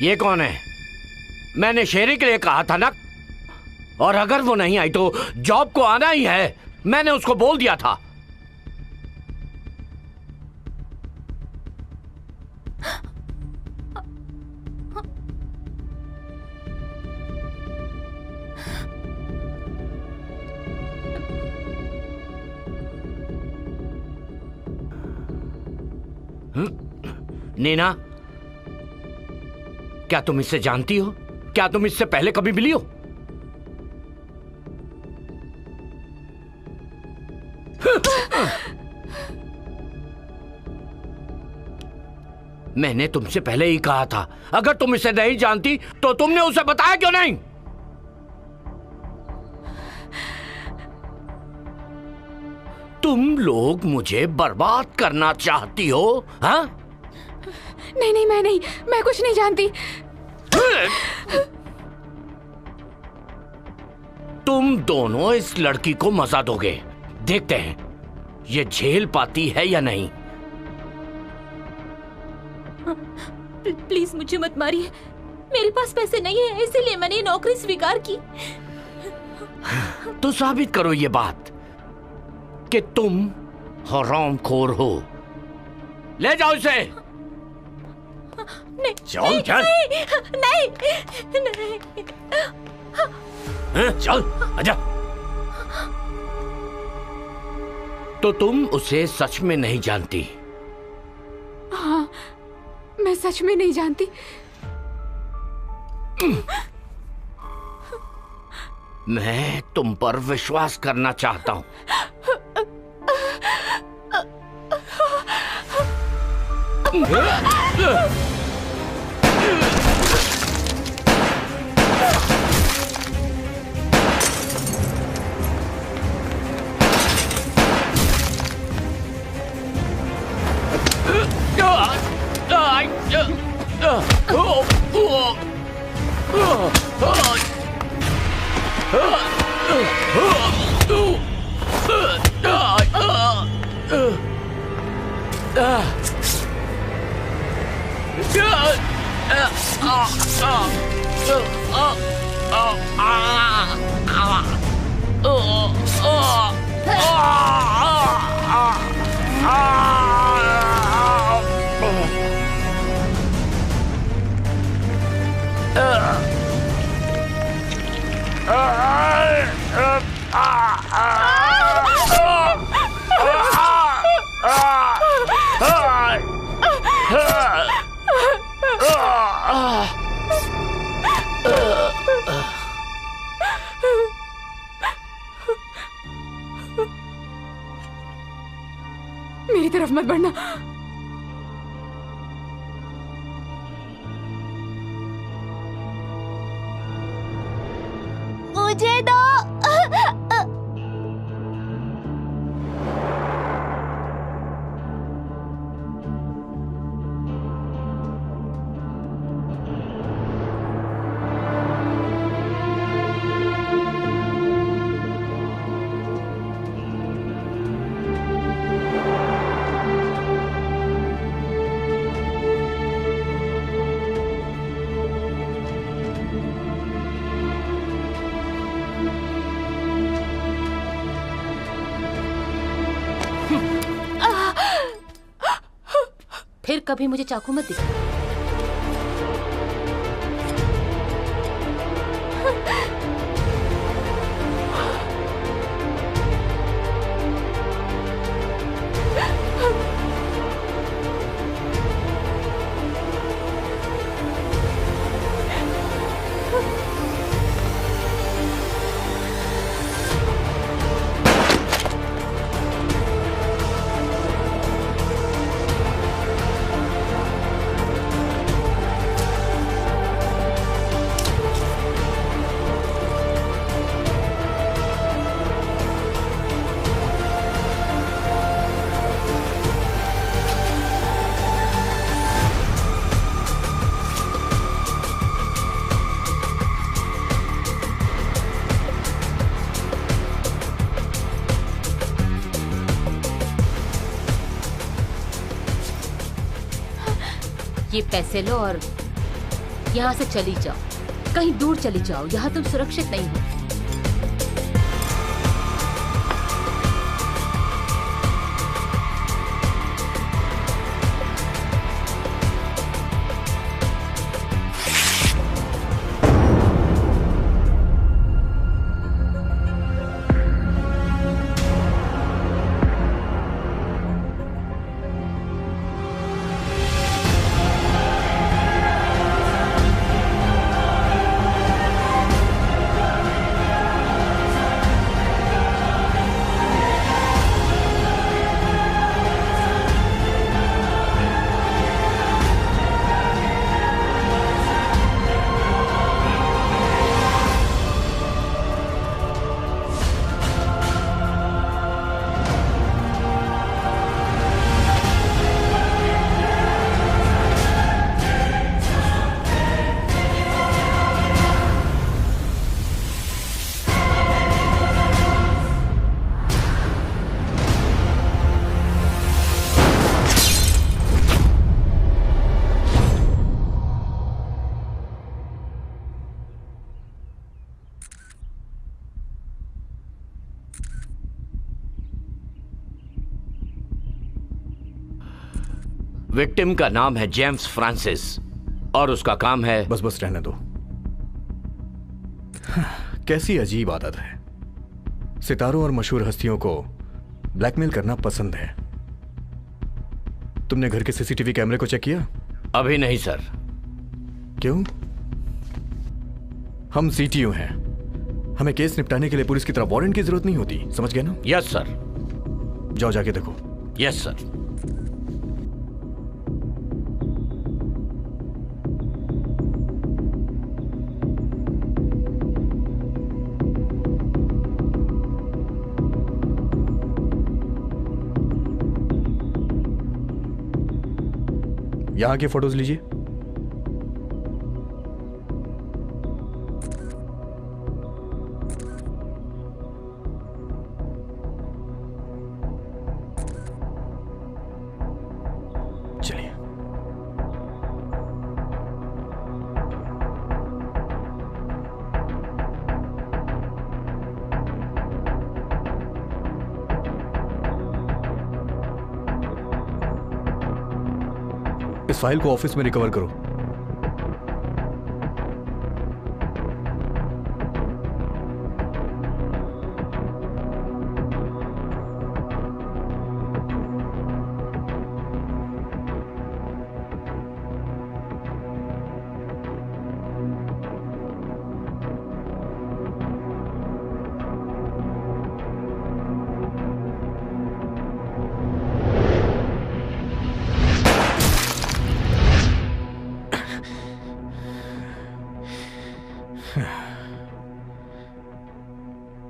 ये कौन है? मैंने शेरी के लिए कहा था ना, और अगर वो नहीं आई तो जॉब को आना ही है, मैंने उसको बोल दिया था। नीना, क्या तुम इससे जानती हो? क्या तुम इससे पहले कभी मिली हो? मैंने तुमसे पहले ही कहा था, अगर तुम इसे नहीं जानती तो तुमने उसे बताया क्यों नहीं? तुम लोग मुझे बर्बाद करना चाहती हो, हाँ? नहीं नहीं, मैं कुछ नहीं जानती। तुम दोनों इस लड़की को मजा दोगे, देखते हैं ये झेल पाती है या नहीं। प्लीज मुझे मत मारिए, मेरे पास पैसे नहीं है, इसीलिए मैंने ये नौकरी स्वीकार की। तो साबित करो ये बात कि तुम हरामखोर हो। ले जाओ इसे। नहीं, चल चल। नहीं, नहीं, नहीं। चल आजा। तो तुम उसे सच में नहीं जानती? हाँ, मैं सच में नहीं जानती। मैं तुम पर विश्वास करना चाहता हूं। मेरी तरफ मत बढ़ना। मुझे दो। फिर कभी मुझे चाकू मत दिखा। ये पैसे लो और यहाँ से चली जाओ, कहीं दूर चली जाओ, यहाँ तुम सुरक्षित नहीं हो। विक्टिम का नाम है जेम्स फ्रांसिस और उसका काम है। बस बस रहने दो। कैसी अजीब आदत है, सितारों और मशहूर हस्तियों को ब्लैकमेल करना पसंद है। तुमने घर के सीसीटीवी कैमरे को चेक किया? अभी नहीं सर। क्यों? हम सीटीयू हैं, हमें केस निपटाने के लिए पुलिस की तरह वारंट की जरूरत नहीं होती, समझ गए ना? Yes sir. जाओ जाके देखो। Yes sir. यहां के फोटोज लीजिए। फाइल को ऑफिस में रिकवर करो।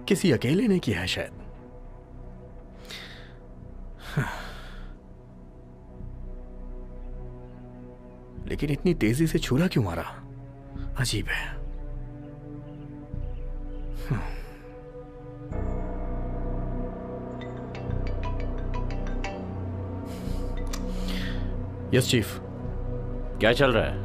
किसी अकेले ने किया है शायद। लेकिन इतनी तेजी से छुरा क्यों मारा? अजीब है। Yes chief. क्या चल रहा है?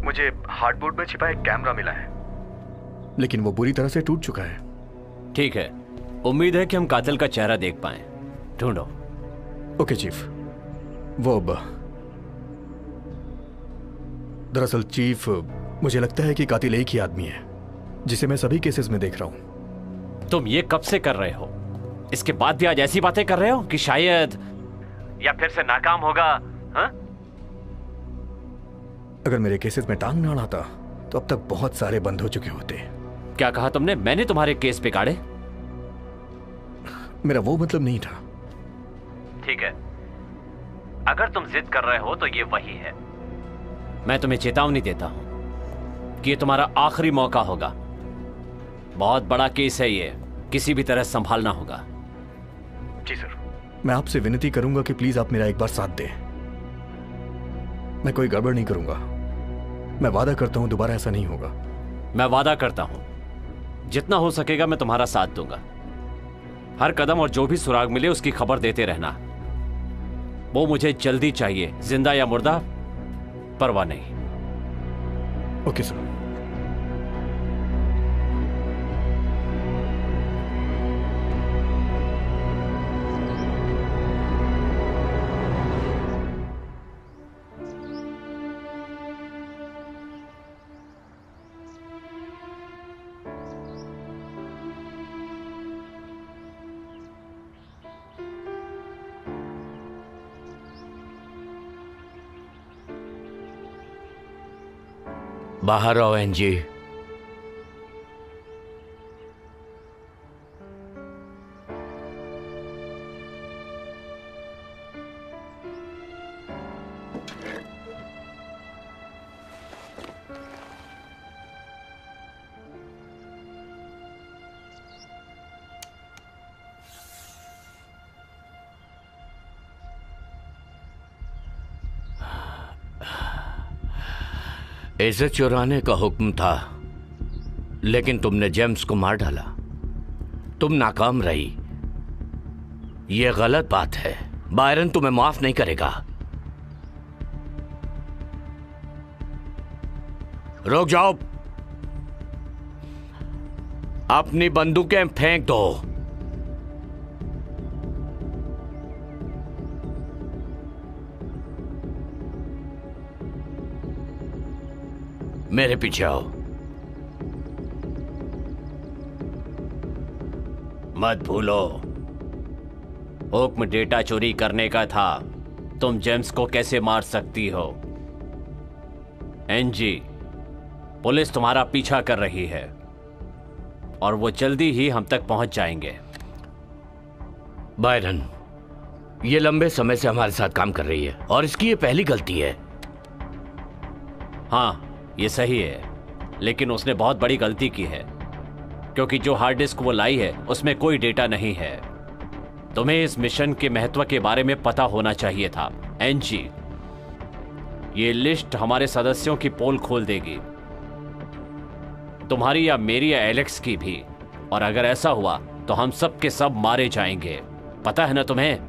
मुझे हार्डबोर्ड में छिपा एक कैमरा मिला है, लेकिन वो बुरी तरह से टूट चुका है। ठीक है, उम्मीद है कि हम कातिल का चेहरा देख पाएं। ढूंढो। Okay chief. वो दरअसल चीफ, मुझे लगता है कि कातिल एक ही आदमी है, जिसे मैं सभी केसेस में देख रहा हूं। तुम ये कब से कर रहे हो? इसके बाद भी आज ऐसी बातें कर रहे हो कि शायद या फिर से नाकाम होगा? हाँ? अगर मेरे केसेस में टांग ना अड़ाता तो अब तक बहुत सारे बंद हो चुके होते। क्या कहा तुमने? मैंने तुम्हारे केस बिगाड़े? मेरा वो मतलब नहीं था। ठीक है, अगर तुम जिद कर रहे हो तो ये वही है। मैं तुम्हें चेतावनी देता हूं कि ये तुम्हारा आखिरी मौका होगा। बहुत बड़ा केस है ये, किसी भी तरह संभालना होगा। जी सर। मैं आपसे विनती करूंगा कि प्लीज आप मेरा एक बार साथ दें। मैं कोई गड़बड़ नहीं करूंगा। मैं वादा करता हूं दोबारा ऐसा नहीं होगा। मैं वादा करता हूं जितना हो सकेगा मैं तुम्हारा साथ दूंगा। हर कदम और जो भी सुराग मिले उसकी खबर देते रहना। वो मुझे जल्दी चाहिए, जिंदा या मुर्दा परवाह नहीं। Okay sir. बाहर आओ एनजी। इसे चुराने का हुक्म था, लेकिन तुमने जेम्स को मार डाला। तुम नाकाम रही। यह गलत बात है। बायरन तुम्हें माफ नहीं करेगा। रुक जाओ। अपनी बंदूकें फेंक दो। मेरे पीछे आओ। मत भूलो, हुक्म डेटा चोरी करने का था। तुम जेम्स को कैसे मार सकती हो? एनजी, पुलिस तुम्हारा पीछा कर रही है और वो जल्दी ही हम तक पहुंच जाएंगे। बायरन, ये लंबे समय से हमारे साथ काम कर रही है और इसकी ये पहली गलती है। हाँ, ये सही है, लेकिन उसने बहुत बड़ी गलती की है, क्योंकि जो हार्ड डिस्क वो लाई है उसमें कोई डेटा नहीं है। तुम्हें इस मिशन के महत्व के बारे में पता होना चाहिए था। एनजी, ये लिस्ट हमारे सदस्यों की पोल खोल देगी, तुम्हारी या मेरी या एलेक्स की भी। और अगर ऐसा हुआ तो हम सब के सब मारे जाएंगे। पता है ना तुम्हें?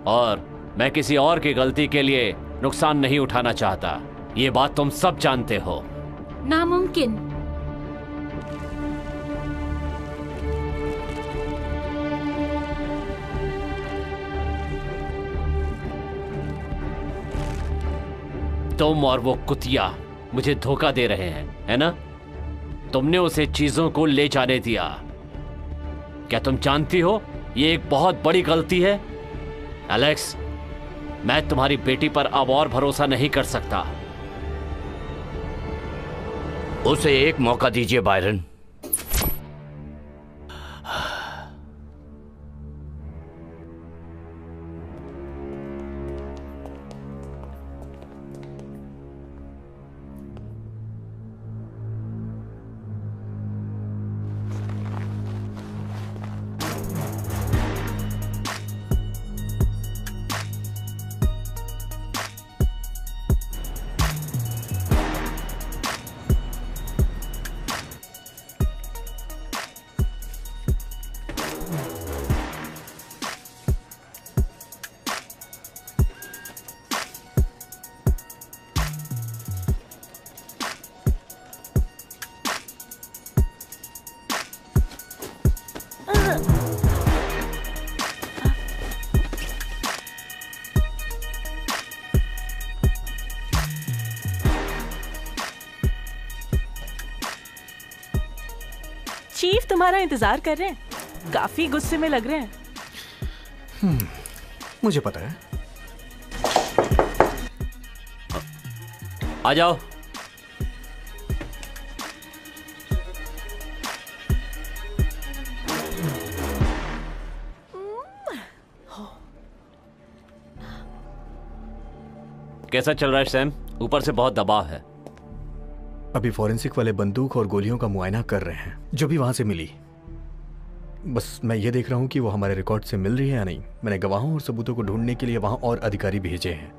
और मैं किसी और की गलती के लिए नुकसान नहीं उठाना चाहता। ये बात तुम सब जानते हो। नामुमकिन। तुम और वो कुतिया मुझे धोखा दे रहे हैं, है ना? तुमने उसे चीजों को ले जाने दिया। क्या तुम जानती हो ये एक बहुत बड़ी गलती है? एलेक्स, मैं तुम्हारी बेटी पर अब और भरोसा नहीं कर सकता। उसे एक मौका दीजिए बायरन। चीफ तुम्हारा इंतजार कर रहे हैं, काफी गुस्से में लग रहे हैं। मुझे पता है। आ जाओ। कैसा चल रहा है सैम? ऊपर से बहुत दबाव है। अभी फॉरेंसिक वाले बंदूक और गोलियों का मुआयना कर रहे हैं जो भी वहां से मिली। बस मैं ये देख रहा हूं कि वो हमारे रिकॉर्ड से मिल रही है या नहीं। मैंने गवाहों और सबूतों को ढूंढने के लिए वहां और अधिकारी भेजे हैं।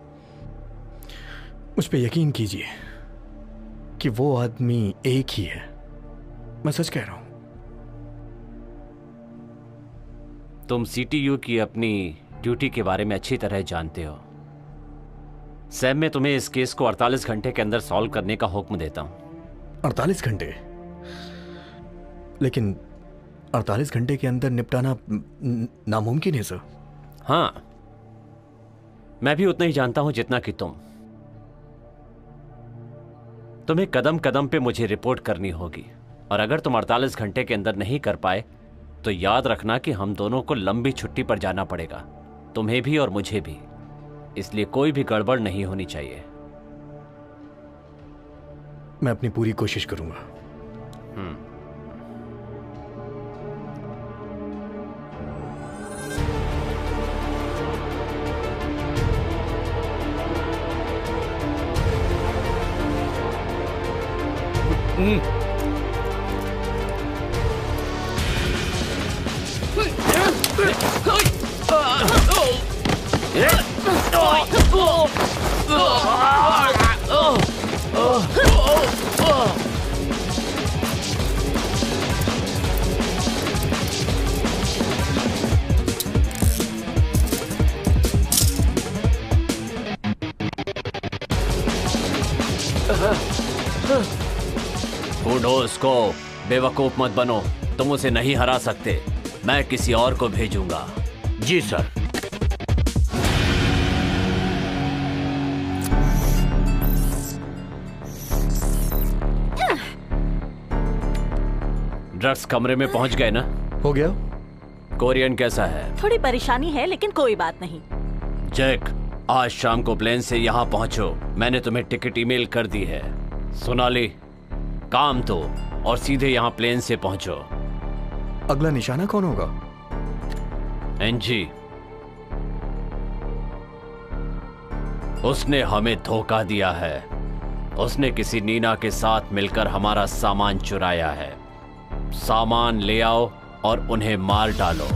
मुझ पे यकीन कीजिए कि वो आदमी एक ही है। मैं सच कह रहा हूं। तुम सीटीयू की अपनी ड्यूटी के बारे में अच्छी तरह जानते हो। सैम, मैं तुम्हें इस केस को 48 घंटे के अंदर सॉल्व करने का हुक्म देता हूं। 48 घंटे? लेकिन 48 घंटे के अंदर निपटाना नामुमकिन है सर। हाँ, मैं भी उतना ही जानता हूं जितना कि तुम। तुम्हें कदम कदम पे मुझे रिपोर्ट करनी होगी, और अगर तुम 48 घंटे के अंदर नहीं कर पाए तो याद रखना कि हम दोनों को लंबी छुट्टी पर जाना पड़ेगा, तुम्हें भी और मुझे भी। इसलिए कोई भी गड़बड़ नहीं होनी चाहिए। मैं अपनी पूरी कोशिश करूंगा। बूढ़ोस को बेवकूफ मत बनो, तुम उसे नहीं हरा सकते। मैं किसी और को भेजूंगा। जी सर। ड्रग्स कमरे में पहुंच गए ना? हो गया। कोरियन कैसा है? थोड़ी परेशानी है लेकिन कोई बात नहीं। जैक, आज शाम को प्लेन से यहाँ पहुंचो। मैंने तुम्हें टिकट ईमेल कर दी है। सोनाली, काम तो और सीधे यहाँ प्लेन से पहुंचो। अगला निशाना कौन होगा? एनजी। उसने हमें धोखा दिया है। उसने किसी नीना के साथ मिलकर हमारा सामान चुराया है। सामान ले आओ और उन्हें मार डालो।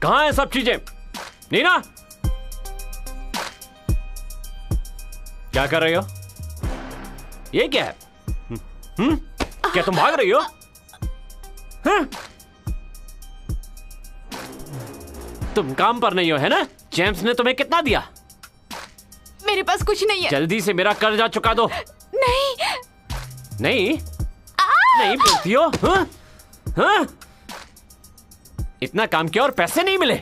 कहां है सब चीजें? नीना, क्या कर रही हो? ये क्या है? क्या तुम भाग रही हो? तुम काम पर नहीं हो, है ना? जेम्स ने तुम्हें कितना दिया? मेरे पास कुछ नहीं है। जल्दी से मेरा कर्जा चुका दो। नहीं नहीं नहीं बोलती हो? हाँ? इतना काम किया और पैसे नहीं मिले?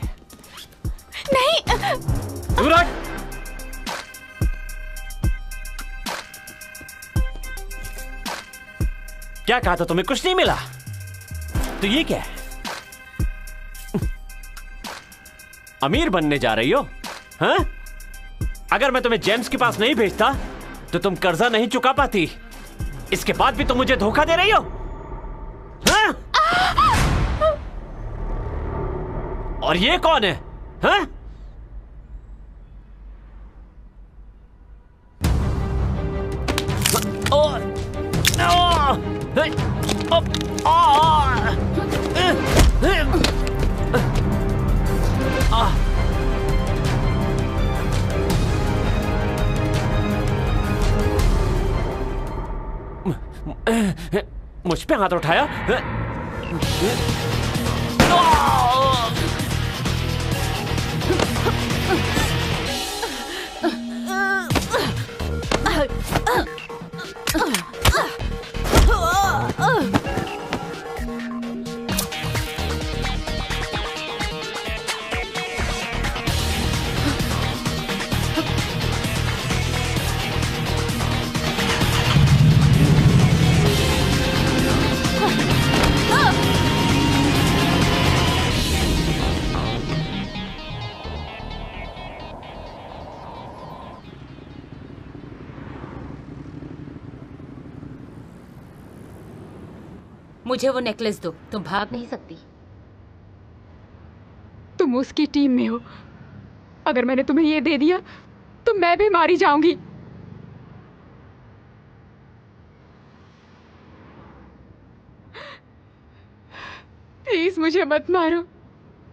नहीं। दूर हट। क्या कहा था तुम्हें? कुछ नहीं मिला तो ये क्या है? अमीर बनने जा रही हो? हाँ? अगर मैं तुम्हें जेम्स के पास नहीं भेजता तो तुम कर्जा नहीं चुका पाती। इसके बाद भी तुम मुझे धोखा दे रही हो? हाँ? और ये कौन है? हाँ? मुझ पे हाथ उठाया? मुझे वो नेकलेस दो, तुम भाग नहीं सकती। तुम उसकी टीम में हो। अगर मैंने तुम्हें ये दे दिया तो मैं भी मारी जाऊंगी। प्लीज मुझे मत मारो,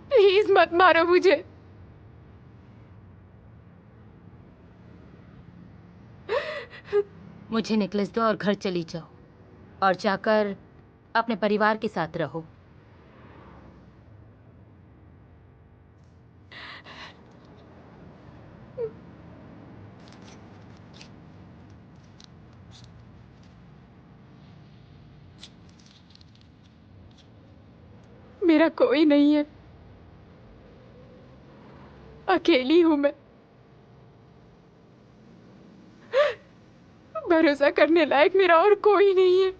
प्लीज मत मारो मुझे। मुझे नेकलेस दो और घर चली जाओ और जाकर अपने परिवार के साथ रहो। मेरा कोई नहीं है, अकेली हूं मैं। भरोसा करने लायक मेरा और कोई नहीं है।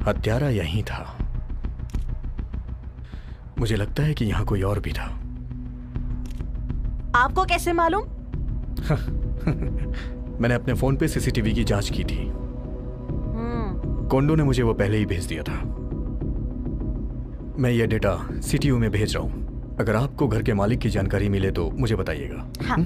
हत्यारा यहीं था। मुझे लगता है कि यहां कोई और भी था। आपको कैसे मालूम? मैंने अपने फोन पे सीसीटीवी की जांच की थी। कोंडो ने मुझे वो पहले ही भेज दिया था। मैं ये डेटा सीटीयू में भेज रहा हूं। अगर आपको घर के मालिक की जानकारी मिले तो मुझे बताइएगा। हाँ।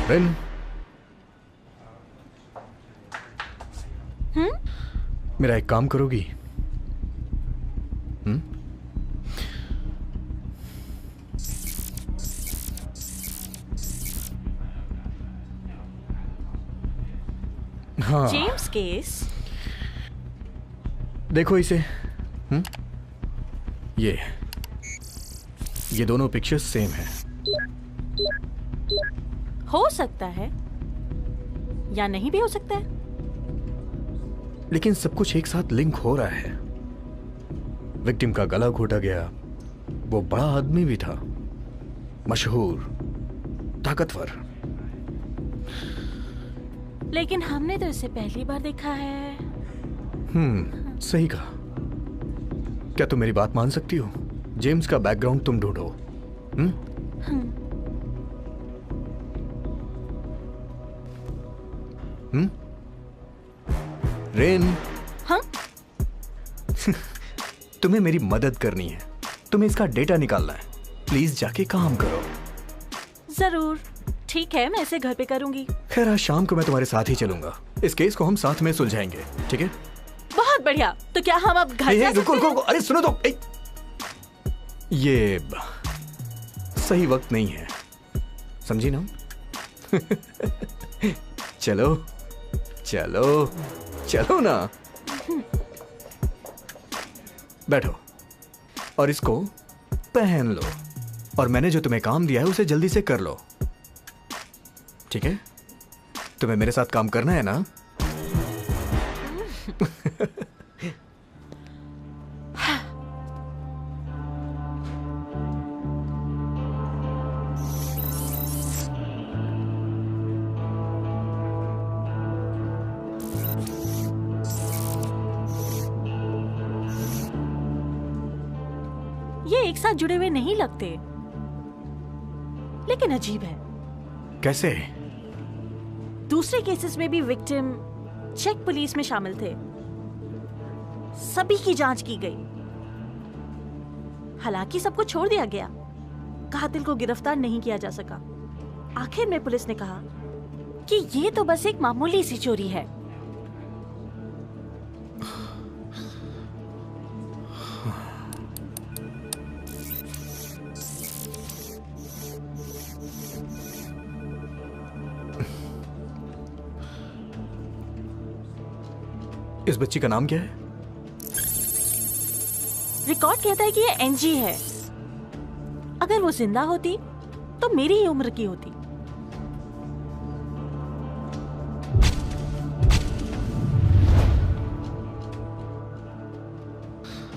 रेन, मेरा एक काम करोगी? हाँ, जेम्स केस। देखो इसे। ये दोनों पिक्चर्स सेम हैं। हो सकता है या नहीं भी हो सकता है, लेकिन सब कुछ एक साथ लिंक हो रहा है। विक्टिम का गला घोटा गया, वो बड़ा आदमी भी था, मशहूर, ताकतवर। लेकिन हमने तो इसे पहली बार देखा है। सही कहा। क्या तुम मेरी बात मान सकती हो? जेम्स का बैकग्राउंड तुम ढूंढो। रेन, हाँ? तुम्हें मेरी मदद करनी है। तुम्हें इसका डेटा निकालना है। प्लीज जाके काम करो। जरूर, ठीक है, मैं इसे घर पे करूंगी। खैर, आज शाम को मैं तुम्हारे साथ ही चलूंगा। इस केस को हम साथ में सुलझाएंगे, ठीक है? बहुत बढ़िया। तो क्या हम अब घर जा रुको सकते हैं? रुको, अरे सुनो तो। ये सही वक्त नहीं है, समझी ना? चलो चलो चलो ना, बैठो और इसको पहन लो। और मैंने जो तुम्हें काम दिया है उसे जल्दी से कर लो, ठीक है? तुम्हें मेरे साथ काम करना है ना? ये एक साथ जुड़े हुए नहीं लगते, लेकिन अजीब है। कैसे? दूसरे केसेस में भी विक्टिम चेक पुलिस में शामिल थे। सभी की जांच की गई, हालांकि सबको छोड़ दिया गया। कातिल को गिरफ्तार नहीं किया जा सका। आखिर में पुलिस ने कहा कि ये तो बस एक मामूली सी चोरी है। इस बच्ची का नाम क्या है? रिकॉर्ड कहता है कि ये एनजी है। अगर वो जिंदा होती तो मेरी ही उम्र की होती।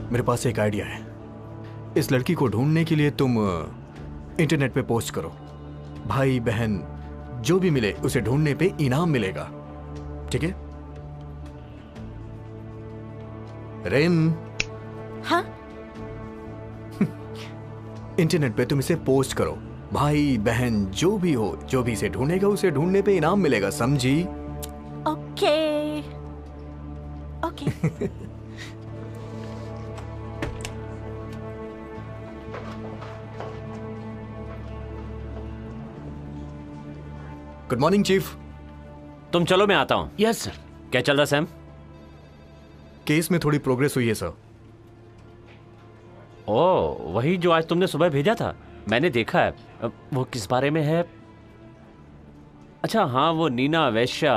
मेरे पास एक आइडिया है। इस लड़की को ढूंढने के लिए तुम इंटरनेट पे पोस्ट करो। भाई बहन जो भी मिले उसे ढूंढने पे इनाम मिलेगा, ठीक है? रेम। हाँ? इंटरनेट पे तुम इसे पोस्ट करो। भाई बहन जो भी हो, जो भी इसे ढूंढेगा उसे ढूंढने पे इनाम मिलेगा, समझी? Okay okay. Good morning chief. तुम चलो, मैं आता हूं। Yes sir. क्या चल रहा सैम? केस में थोड़ी प्रोग्रेस हुई है सर। ओ, वही जो आज तुमने सुबह भेजा था, मैंने देखा है। वो किस बारे में है? अच्छा हाँ, वो नीना वैश्या।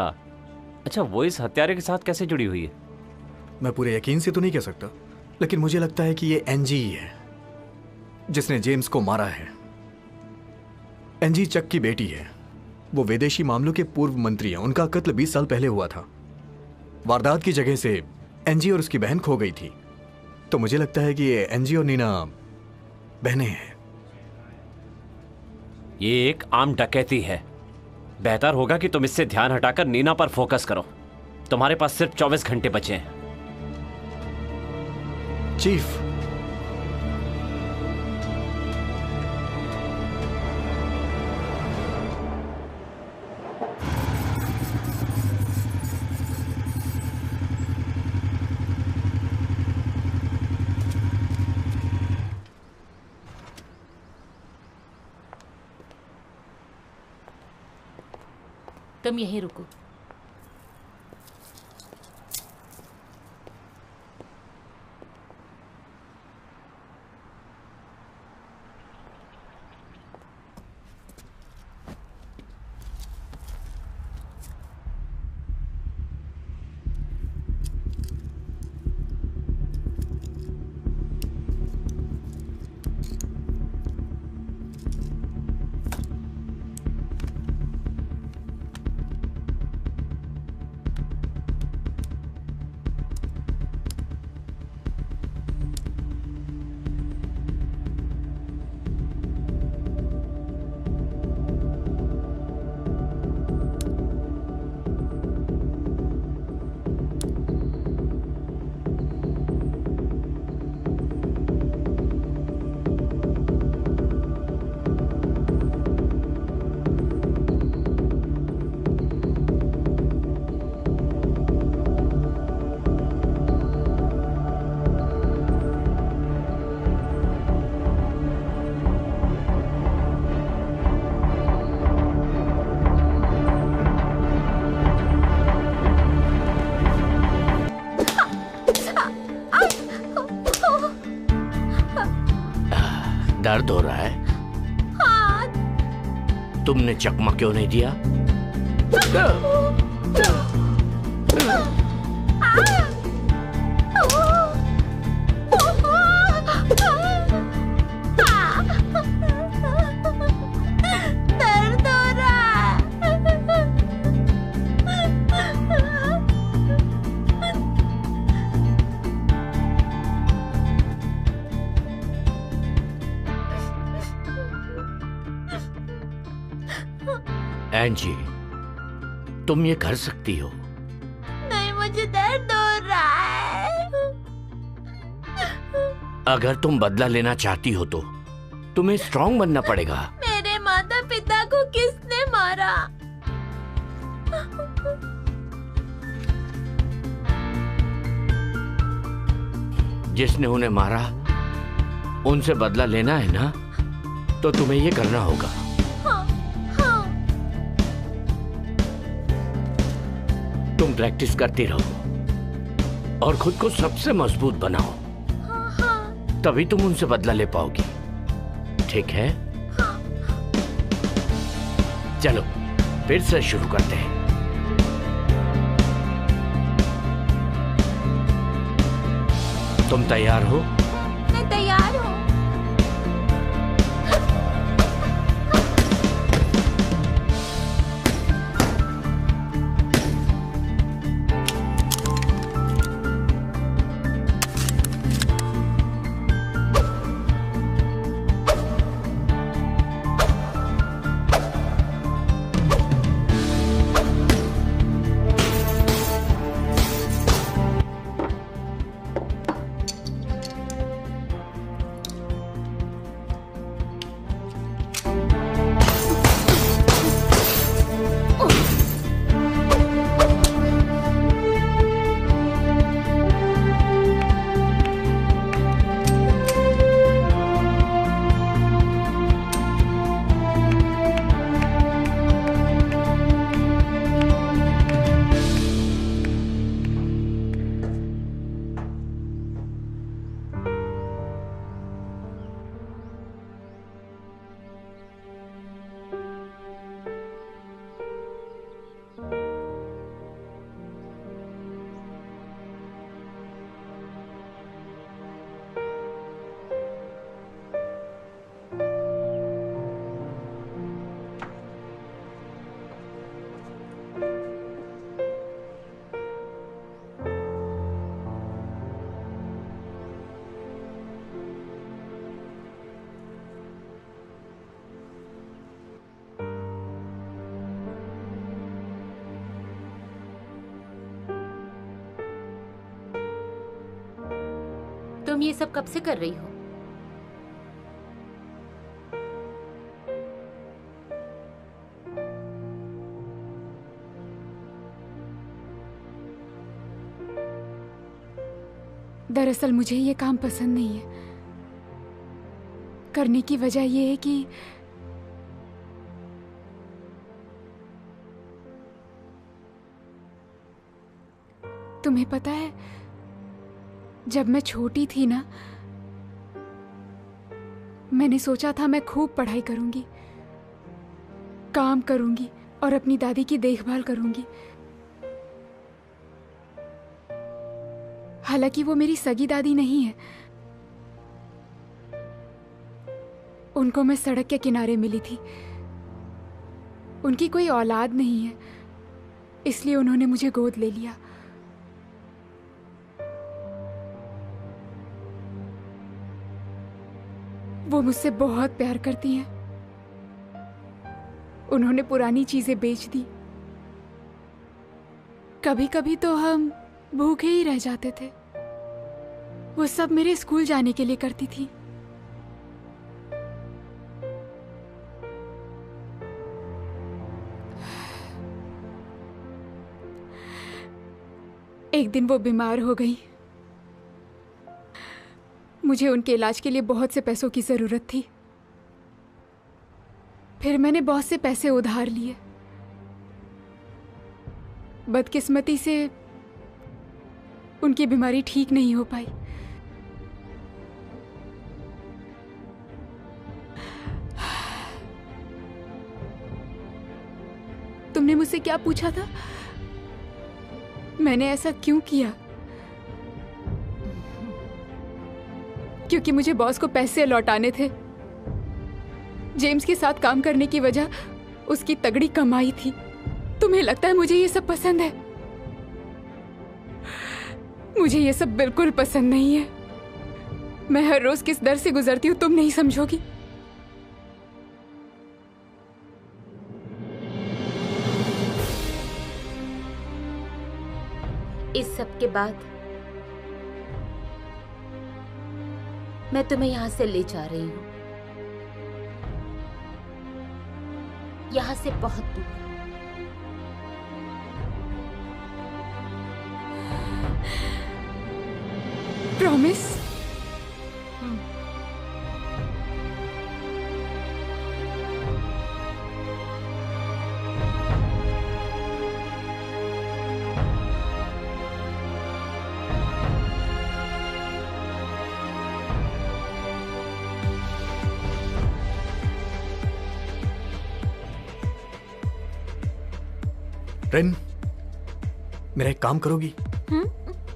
अच्छा, वो इस हत्यारे के साथ कैसे जुड़ी हुई है? मैं पूरे यकीन से तो नहीं कह सकता, लेकिन मुझे लगता है कि ये एनजी ही है जिसने जेम्स को मारा है। एनजी चक की बेटी है। वो विदेशी मामलों के पूर्व मंत्री हैं। उनका कत्ल 20 साल पहले हुआ था। वारदात की जगह से एनजी और उसकी बहन खो गई थी, तो मुझे लगता है कि ये एनजी और नीना बहनें हैं। ये एक आम डकैती है। बेहतर होगा कि तुम इससे ध्यान हटाकर नीना पर फोकस करो। तुम्हारे पास सिर्फ 24 घंटे बचे हैं। चीफ, तुम यहीं रुको। दर्द हो रहा है? हाँ। तुमने चकमा क्यों नहीं दिया? दर्द हो रहा एंजी, तुम ये कर सकती हो। नहीं, मुझे दर्द हो रहा है। अगर तुम बदला लेना चाहती हो तो तुम्हें स्ट्रांग बनना पड़ेगा। मेरे माता पिता को किसने मारा? जिसने उन्हें मारा उनसे बदला लेना है ना, तो तुम्हें ये करना होगा। हाँ, हाँ। तुम प्रैक्टिस करती रहो और खुद को सबसे मजबूत बनाओ, हाँ, हाँ। तभी तुम उनसे बदला ले पाओगी, ठीक है? हाँ। चलो फिर से शुरू करते हैं। तुम तैयार हो? मैं तैयार हूँ। तुम ये सब कब से कर रही हो? दरअसल मुझे ये काम पसंद नहीं है। करने की वजह यह है कि तुम्हें पता है, जब मैं छोटी थी ना, मैंने सोचा था मैं खूब पढ़ाई करूंगी, काम करूंगी और अपनी दादी की देखभाल करूंगी। हालांकि वो मेरी सगी दादी नहीं है, उनको मैं सड़क के किनारे मिली थी। उनकी कोई औलाद नहीं है, इसलिए उन्होंने मुझे गोद ले लिया। वो मुझसे बहुत प्यार करती हैं। उन्होंने पुरानी चीजें बेच दी। कभी कभी तो हम भूखे ही रह जाते थे। वो सब मेरे स्कूल जाने के लिए करती थी। एक दिन वो बीमार हो गई। मुझे उनके इलाज के लिए बहुत से पैसों की जरूरत थी। फिर मैंने बहुत से पैसे उधार लिए। बदकिस्मती से उनकी बीमारी ठीक नहीं हो पाई। तुमने मुझसे क्या पूछा था? मैंने ऐसा क्यों किया? क्योंकि मुझे बॉस को पैसे लौटाने थे। जेम्स के साथ काम करने की वजह उसकी तगड़ी कमाई थी। तुम्हें लगता है मुझे ये सब पसंद है? मुझे ये सब बिल्कुल पसंद नहीं है। मैं हर रोज किस दर से गुजरती हूँ तुम नहीं समझोगी। इस सब के बाद मैं तुम्हें यहां से ले जा रही हूं, यहां से बहुत दूर। प्रॉमिस? रेन, मेरा एक काम करोगी?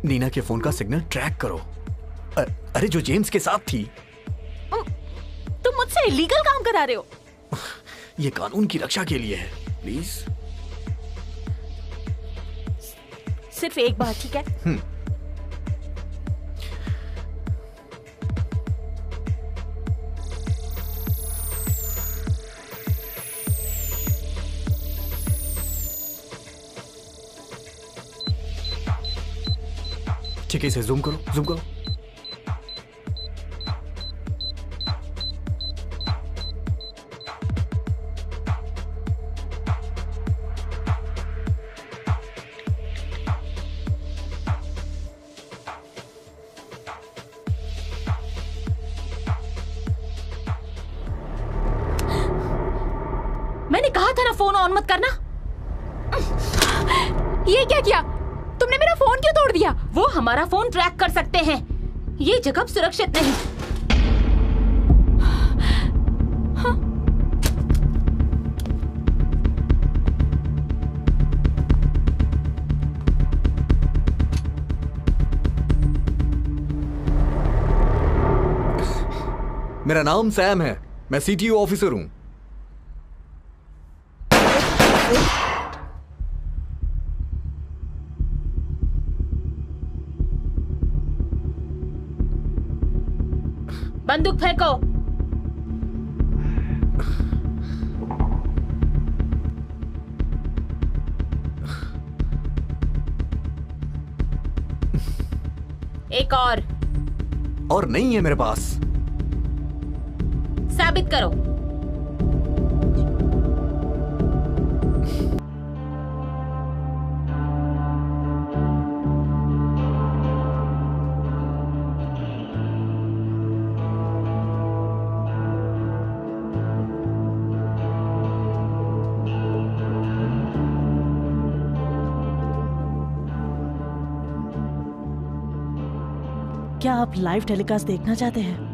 नीना के फोन का सिग्नल ट्रैक करो। अरे जो जेम्स के साथ थी। तुम मुझसे इलीगल काम करा रहे हो। ये कानून की रक्षा के लिए है, प्लीज। सिर्फ एक बार, ठीक है? ठीक है, इसे जूम करो, जूम करो। मैंने कहा था ना फोन ऑन मत करना। ये क्या किया तुमने? मेरा फोन क्यों तोड़ दिया? वो हमारा फोन ट्रैक कर सकते हैं। ये जगह सुरक्षित नहीं। हाँ? मेरा नाम सैम है, मैं सीटीओ ऑफिसर हूं। बंदूक फेंको। एक और। और नहीं है मेरे पास। साबित करो। क्या आप लाइव टेलीकास्ट देखना चाहते हैं?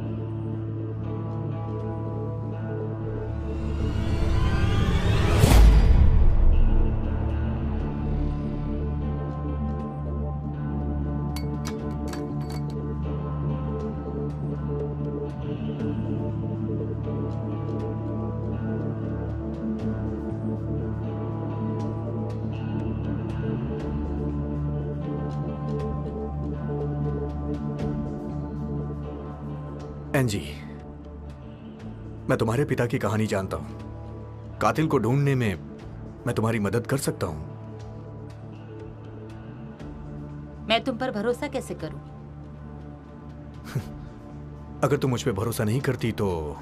एंजी, मैं तुम्हारे पिता की कहानी जानता हूं। कातिल को ढूंढने में मैं तुम्हारी मदद कर सकता हूं। मैं तुम पर भरोसा कैसे करूं? अगर तुम मुझ पे भरोसा नहीं करती तो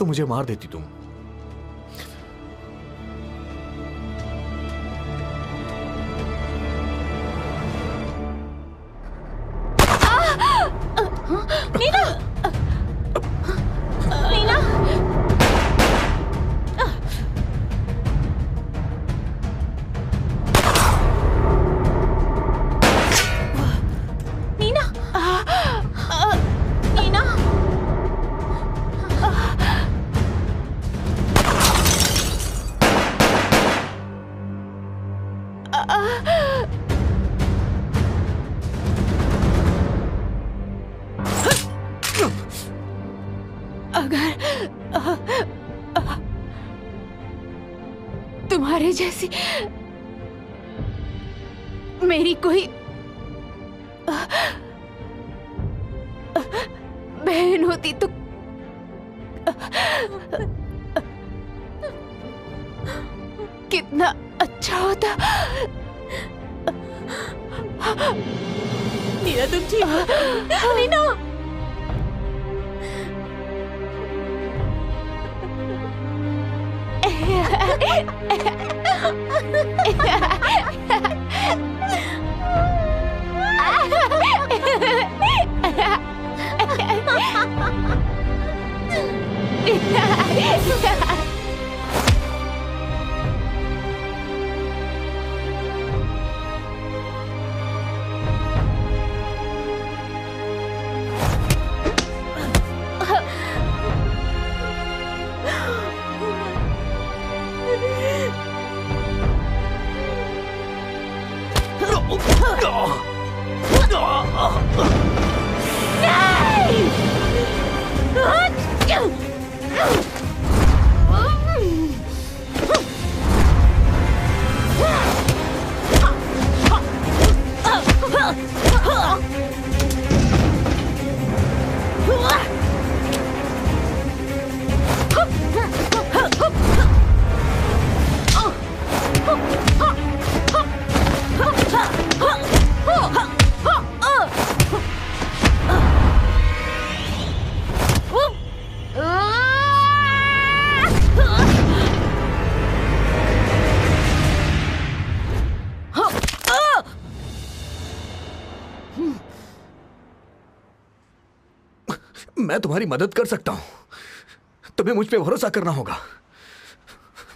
मुझे मार देती तुम। नीना! नीना! नीना! नीना! तुम्हारे जैसी मेरी कोई बहन होती तो कितना अच्छा होता। नीना, तुम ठीक हो? नीना! मैं तुम्हारी मदद कर सकता हूं। तुम्हें मुझ पे भरोसा करना होगा।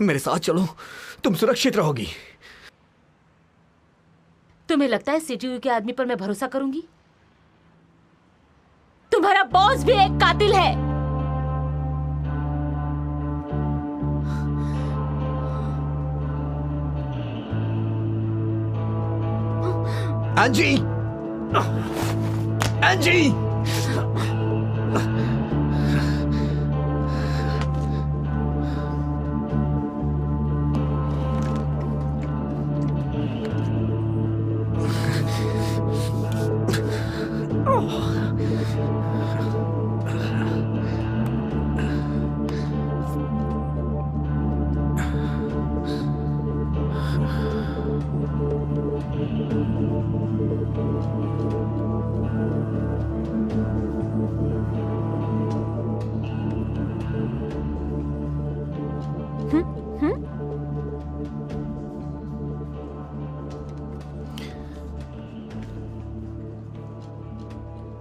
मेरे साथ चलो, तुम सुरक्षित रहोगी। तुम्हें लगता है सीटीयू के आदमी पर मैं भरोसा करूंगी? तुम्हारा बॉस भी एक कातिल है। एंजी! एंजी!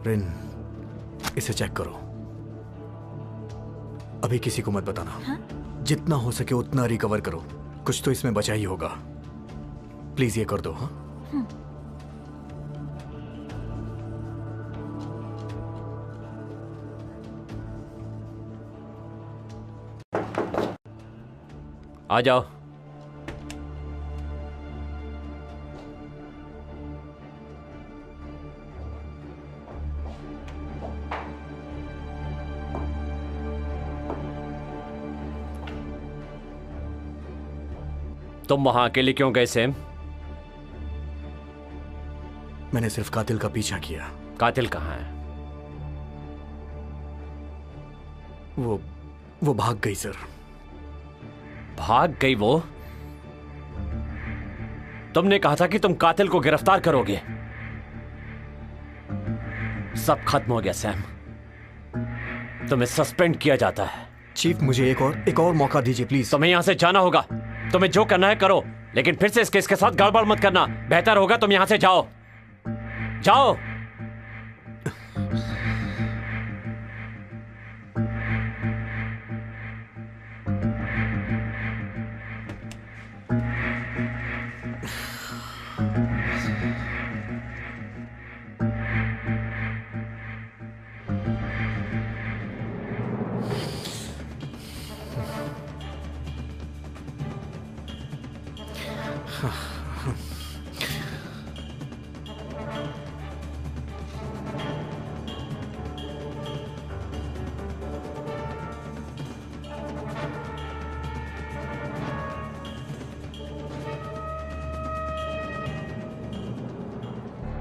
रिन, इसे चेक करो। अभी किसी को मत बताना। हाँ? जितना हो सके उतना रिकवर करो। कुछ तो इसमें बचा ही होगा। प्लीज ये कर दो। हाँ, आ जाओ। तुम वहां अकेले क्यों गए सैम? मैंने सिर्फ कातिल का पीछा किया। कातिल कहाँ है? वो भाग गई सर। भाग गई वो? तुमने कहा था कि तुम कातिल को गिरफ्तार करोगे। सब खत्म हो गया सैम। तुम्हें सस्पेंड किया जाता है। चीफ, मुझे एक और मौका दीजिए प्लीज। तुम्हें यहां से जाना होगा। तुम्हें जो करना है करो, लेकिन फिर से इस केस के साथ गड़बड़ मत करना। बेहतर होगा तुम यहां से जाओ। जाओ।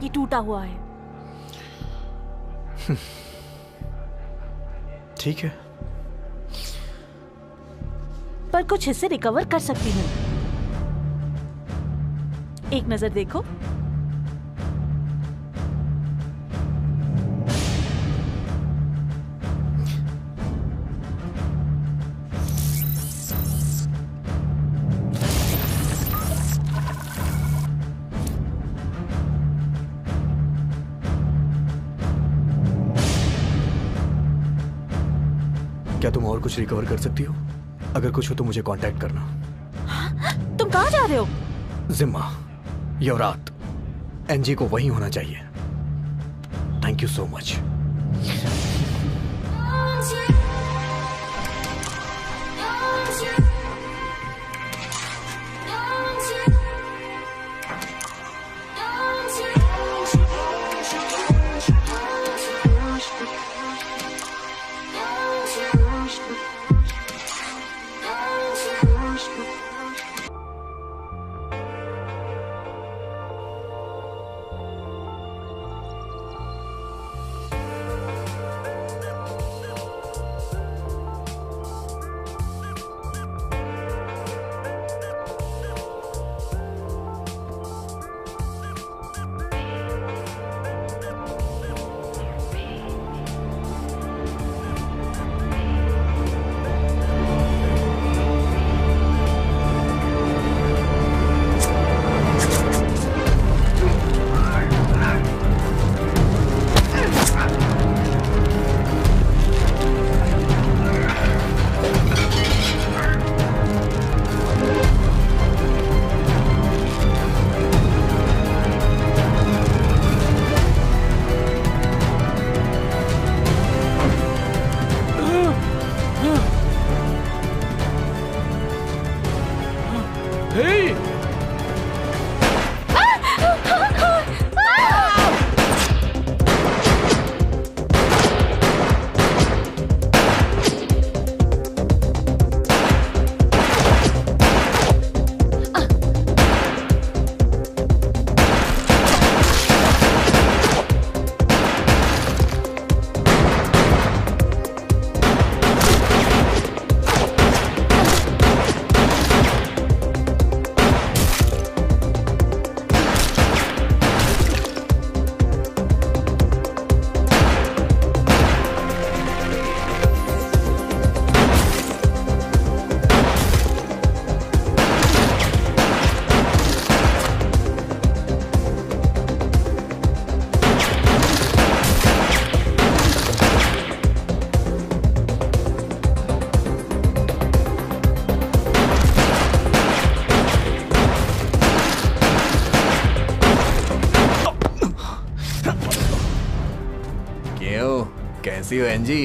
ये टूटा हुआ है। ठीक है, पर कुछ हिस्से रिकवर कर सकती हूँ। एक नजर देखो। क्या तुम और कुछ रिकवर कर सकती हो? अगर कुछ हो तो मुझे कांटेक्ट करना। तुम कहाँ जा रहे हो? जिम्मा, यवरात, एनजी को वही होना चाहिए। Thank you so much. कैसी हो एंजी?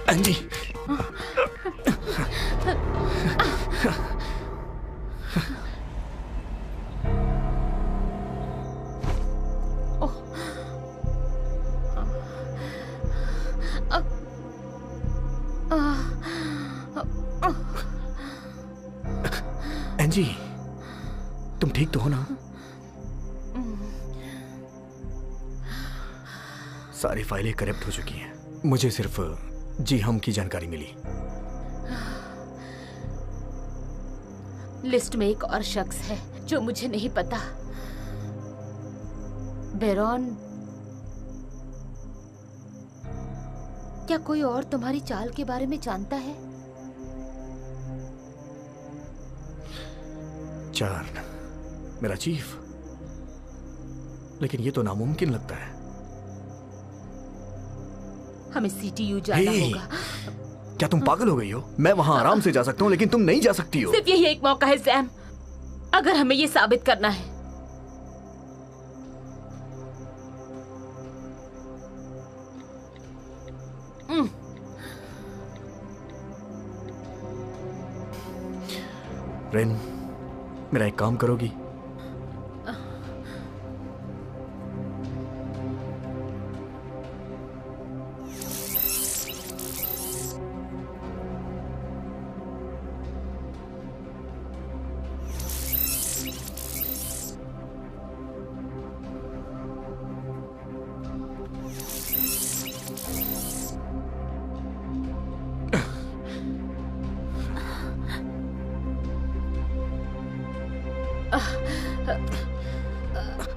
एंजी, एंजी, तुम ठीक तो हो ना? सारी फाइलें करप्ट हो चुकी हैं। मुझे सिर्फ जी हम की जानकारी मिली। लिस्ट में एक और शख्स है जो मुझे नहीं पता। बेरॉन, क्या कोई और तुम्हारी चाल के बारे में जानता है? चार्न, मेरा चीफ, लेकिन ये तो नामुमकिन लगता है। हमें सीटीयू जाना होगा। क्या तुम पागल हो गई हो? मैं वहां आराम से जा सकता हूँ, लेकिन तुम नहीं जा सकती हो। सिर्फ यही एक मौका है सैम, अगर हमें ये साबित करना है। रेन, मेरा एक काम करोगी?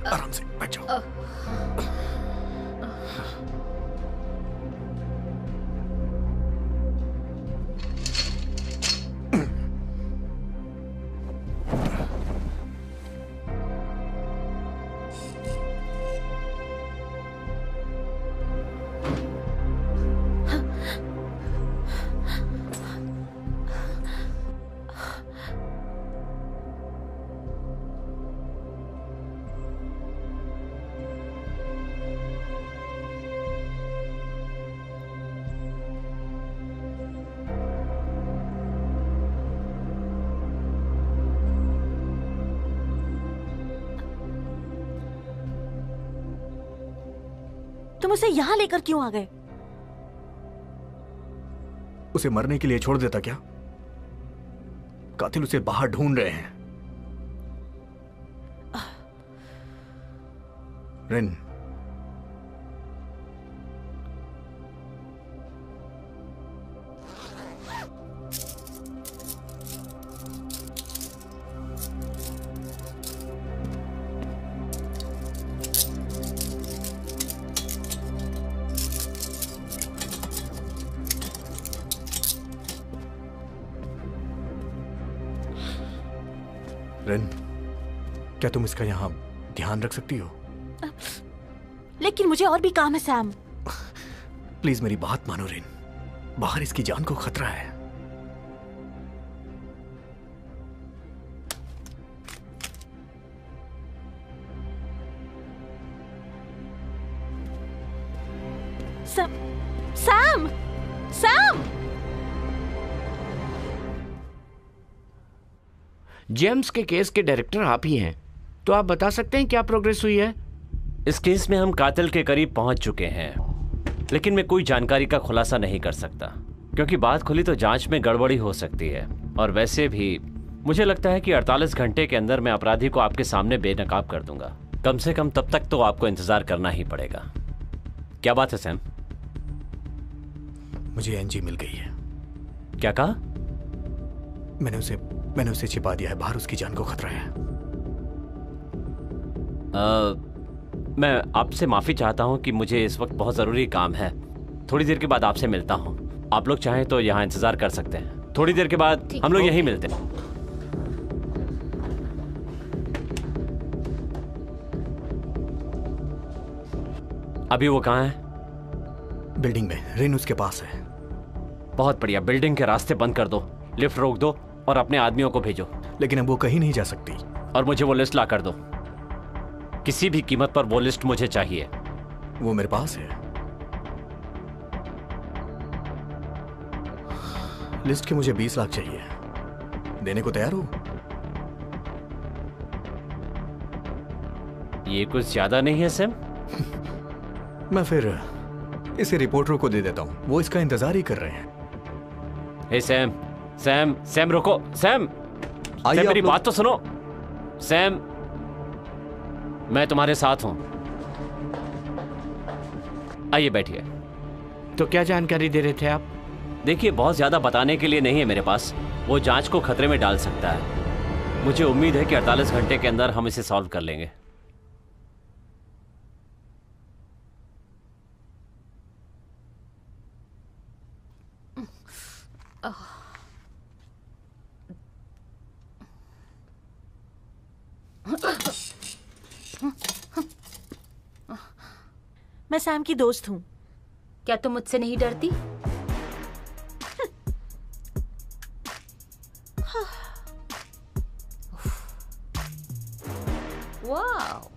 आराम से बैठ जाओ। तुम उसे यहाँ लेकर क्यों आ गए? उसे मरने के लिए छोड़ देता क्या? कातिल उसे बाहर ढूंढ रहे हैं। रिन, रिन, क्या तुम इसका यहां ध्यान रख सकती हो? लेकिन मुझे और भी काम है सैम। प्लीज मेरी बात मानो रिन, बाहर इसकी जान को खतरा है। Sam, Sam! जेम्स के केस के डायरेक्टर आप ही हैं, तो आप बता सकते हैं क्या प्रोग्रेस हुई है? इस केस में हम कातिल के करीब पहुंच चुके हैं, लेकिन मैं कोई जानकारी का खुलासा नहीं कर सकता, क्योंकि बात खुली तो जांच में गड़बड़ी हो सकती है। और वैसे भी मुझे लगता है कि 48 घंटे के अंदर मैं अपराधी को आपके सामने बेनकाब कर दूंगा। कम से कम तब तक तो आपको इंतजार करना ही पड़ेगा। क्या बात है सैम? मुझे एनजी मिल गई है। क्या कहा? मैंने उसे छिपा दिया है, बाहर उसकी जान को खतरा है। मैं आपसे माफी चाहता हूं कि मुझे इस वक्त बहुत जरूरी काम है। थोड़ी देर के बाद आपसे मिलता हूं। आप लोग चाहें तो यहाँ इंतजार कर सकते हैं। थोड़ी देर के बाद हम लोग यहीं मिलते हैं। अभी वो कहाँ है? बिल्डिंग में, रिन उसके पास है। बहुत बढ़िया, बिल्डिंग के रास्ते बंद कर दो, लिफ्ट रोक दो और अपने आदमियों को भेजो। लेकिन अब वो कहीं नहीं जा सकती। और मुझे वो लिस्ट ला कर दो, किसी भी कीमत पर वो लिस्ट मुझे चाहिए। वो मेरे पास है। लिस्ट के मुझे 20 लाख चाहिए, देने को तैयार हो? ये कुछ ज्यादा नहीं है सैम? मैं फिर इसे रिपोर्टरों को दे देता हूं, वो इसका इंतजार ही कर रहे हैं। हे सैम, सैम, सैम रुको, सैम, आइए मेरी बात तो सुनो। सैम, मैं तुम्हारे साथ हूं। आइए बैठिए। तो क्या जानकारी दे रहे थे आप? देखिए, बहुत ज्यादा बताने के लिए नहीं है मेरे पास। वो जांच को खतरे में डाल सकता है। मुझे उम्मीद है कि 48 घंटे के अंदर हम इसे सॉल्व कर लेंगे। मैं सैम की दोस्त हूँ। क्या तुम मुझसे नहीं डरती? वाओ,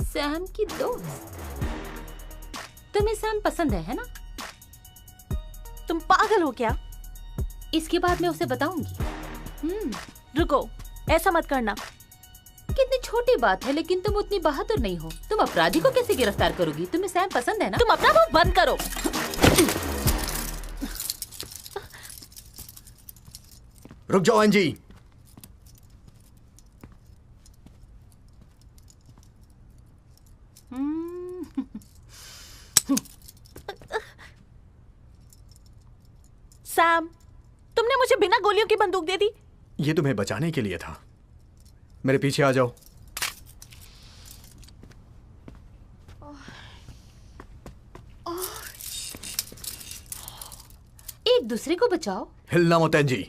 सैम की दोस्त। तुम्हें सैम पसंद है ना? तुम पागल हो क्या? इसके बाद मैं उसे बताऊंगी। रुको, ऐसा मत करना। कितनी छोटी बात है, लेकिन तुम उतनी बहादुर नहीं हो। तुम अपराधी को कैसे गिरफ्तार करोगी? तुम्हें सैम पसंद है ना? तुम अपना मुंह बंद करो। रुक जाओ एनजी। सैम, तुमने मुझे बिना गोलियों की बंदूक दे दी। ये तुम्हें बचाने के लिए था। मेरे पीछे आ जाओ। एक दूसरे को बचाओ। हिलना मत एनजी।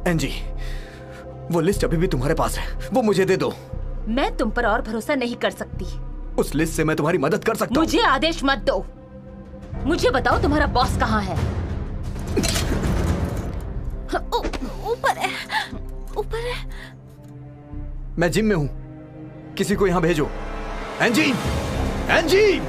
एनजी, वो लिस्ट अभी भी तुम्हारे पास है, वो मुझे दे दो। मैं तुम पर और भरोसा नहीं कर सकती। उस लिस्ट से मैं तुम्हारी मदद कर सकता हूँ। मुझे आदेश मत दो। मुझे बताओ तुम्हारा बॉस कहाँ है? ऊपर है, ऊपर है। मैं जिम में हूँ, किसी को यहाँ भेजो। Angie, Angie!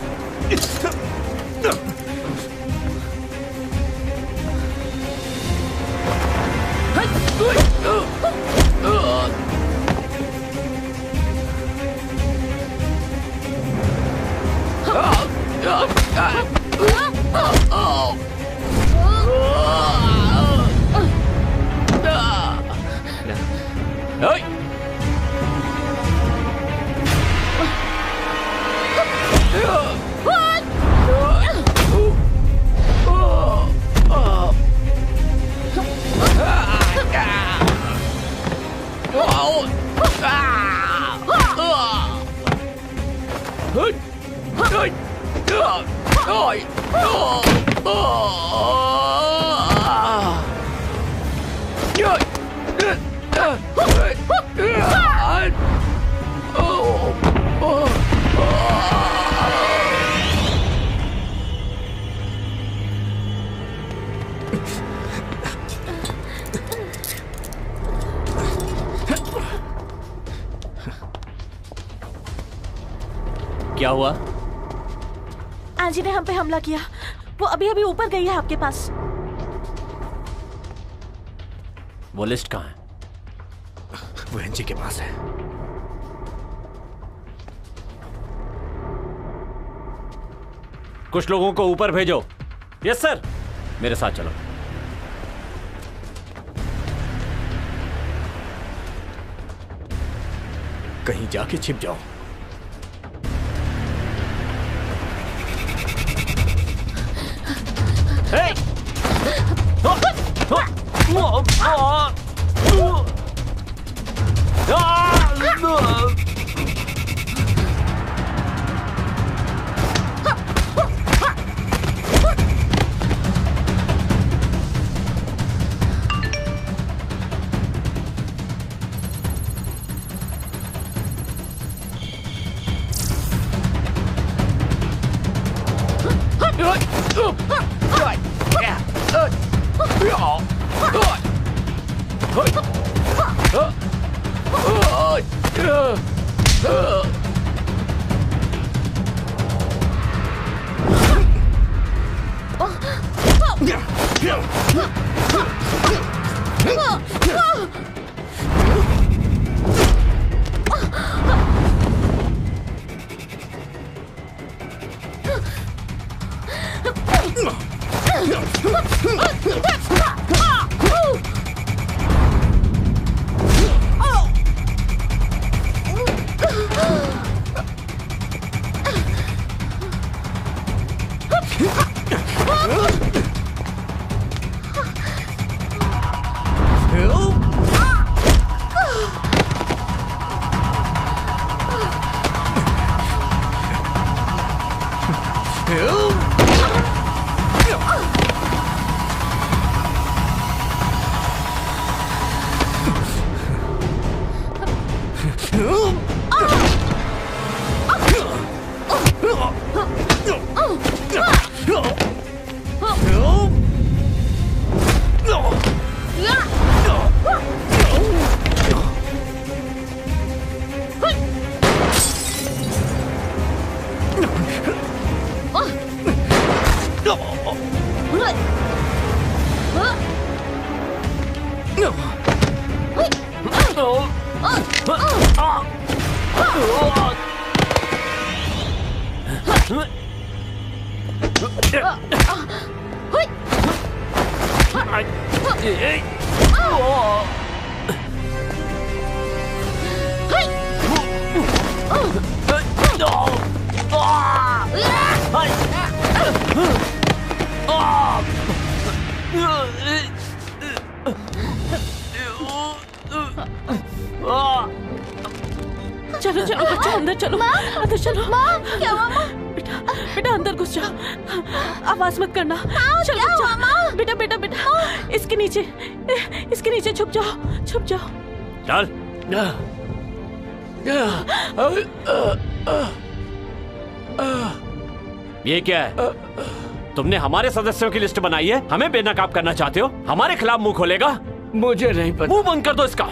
क्या हुआ? एंजी ने हम पे हमला किया। वो अभी अभी ऊपर गई है आपके पास। वो लिस्ट कहाँ है? वो एंजी के पास है। कुछ लोगों को ऊपर भेजो। Yes sir. मेरे साथ चलो। कहीं जाके छिप जाओ। Hey! चलो चलो बच्चा अंदर चलो। अंदर चलो। क्या हुआ माँ? बेटा बेटा अंदर घुस जाओ। आवाज मत करना। चलो बच्चा। बेटा बेटा बेटा इसके नीचे छुप जाओ। छुप जाओ। चल। ये क्या है? तुमने हमारे सदस्यों की लिस्ट बनाई है, हमें बेनकाब करना चाहते हो? हमारे खिलाफ मुंह खोलेगा? मुझे नहीं पता। मुंह बंद कर दो इसका।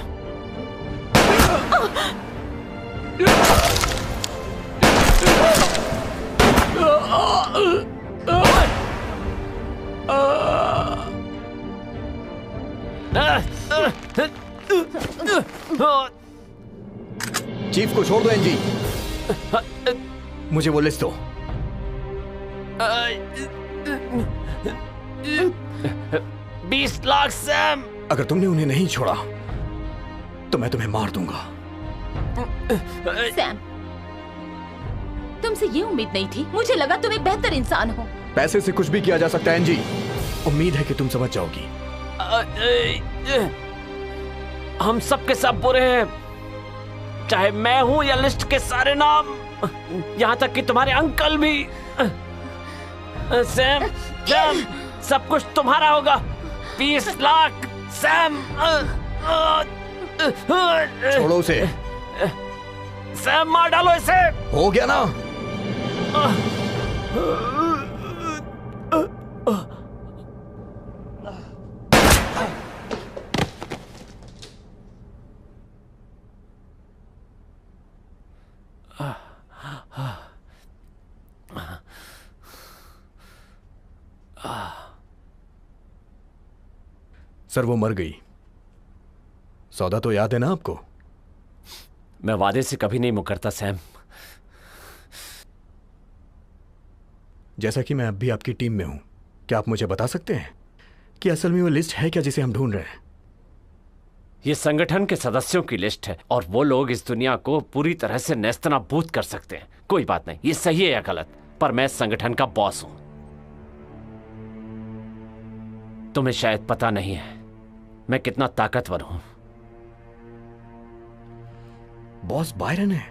चीफ को छोड़ दो एनजी। मुझे वो लिस्ट दो। 20 लाख सैम। अगर तुमने उन्हें नहीं छोड़ा तो मैं तुम्हें मार दूंगा। सैम, तुमसे ये उम्मीद नहीं थी। मुझे लगा तुम एक बेहतर इंसान हो। पैसे से कुछ भी किया जा सकता है एनजी। उम्मीद है कि तुम समझ जाओगी। हम सब के सब बुरे हैं, चाहे मैं हूं या लिस्ट के सारे नाम, यहां तक कि तुम्हारे अंकल भी। सैम, सैम, सब कुछ तुम्हारा होगा। 20 लाख। सैम, छोड़ो उसे। सैम, मार डालो इसे। हो गया ना। सर, वो मर गई। सौदा तो याद है ना आपको? मैं वादे से कभी नहीं मुकरता सैम। जैसा कि मैं अब भी आपकी टीम में हूं, क्या आप मुझे बता सकते हैं कि असल में वो लिस्ट है क्या जिसे हम ढूंढ रहे हैं? ये संगठन के सदस्यों की लिस्ट है और वो लोग इस दुनिया को पूरी तरह से नेस्तनाबूद कर सकते हैं। कोई बात नहीं, ये सही है या गलत, पर मैं इस संगठन का बॉस हूं। तुम्हें शायद पता नहीं है मैं कितना ताकतवर हूं। बॉस बायरन है?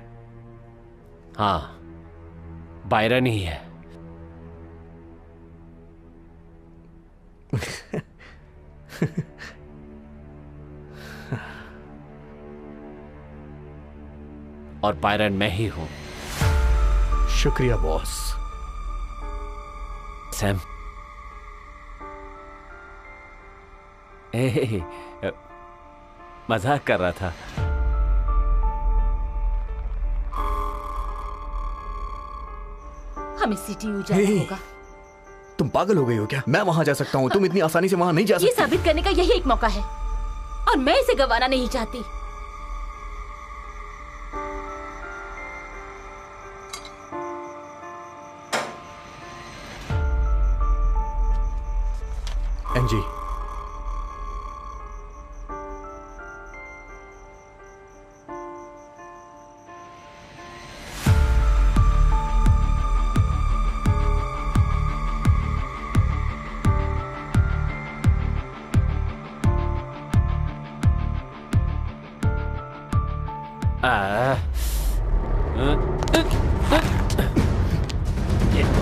हाँ, बायरन ही है। और बायरन मैं ही हूं। शुक्रिया बॉस। सैम, मजाक कर रहा था। हमें सीटीयू जाना होगा। तुम पागल हो गई हो क्या? मैं वहां जा सकता हूं, तुम इतनी आसानी से वहां नहीं जा ये सकती। साबित करने का यही एक मौका है और मैं इसे गंवाना नहीं चाहती। NG,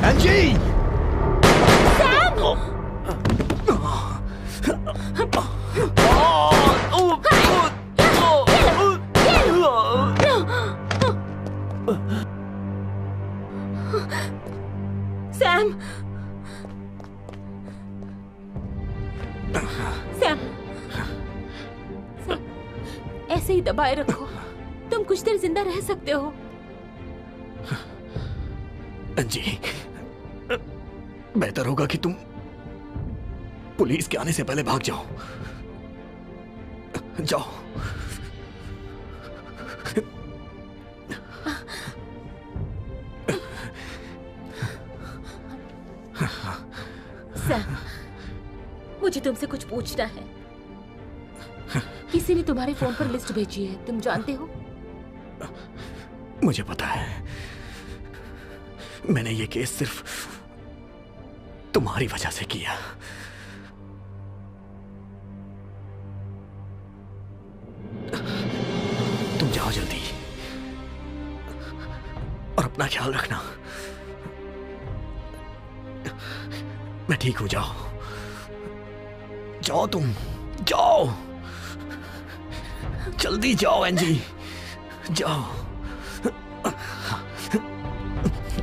NG! सैम, सैम, ऐसे ही दबाए रखो, तुम कुछ देर जिंदा रह सकते हो। जी, बेहतर होगा कि तुम पुलिस के आने से पहले भाग जाओ। जाओ। सैम, मुझे तुमसे कुछ पूछना है। किसी ने तुम्हारे फोन पर लिस्ट भेजी है, तुम जानते हो? मुझे पता है। मैंने ये केस सिर्फ तुम्हारी वजह से किया। तुम जाओ जल्दी और अपना ख्याल रखना। मैं ठीक हूं, जाओ जाओ, तुम जाओ, जल्दी जाओ एनजी, जाओ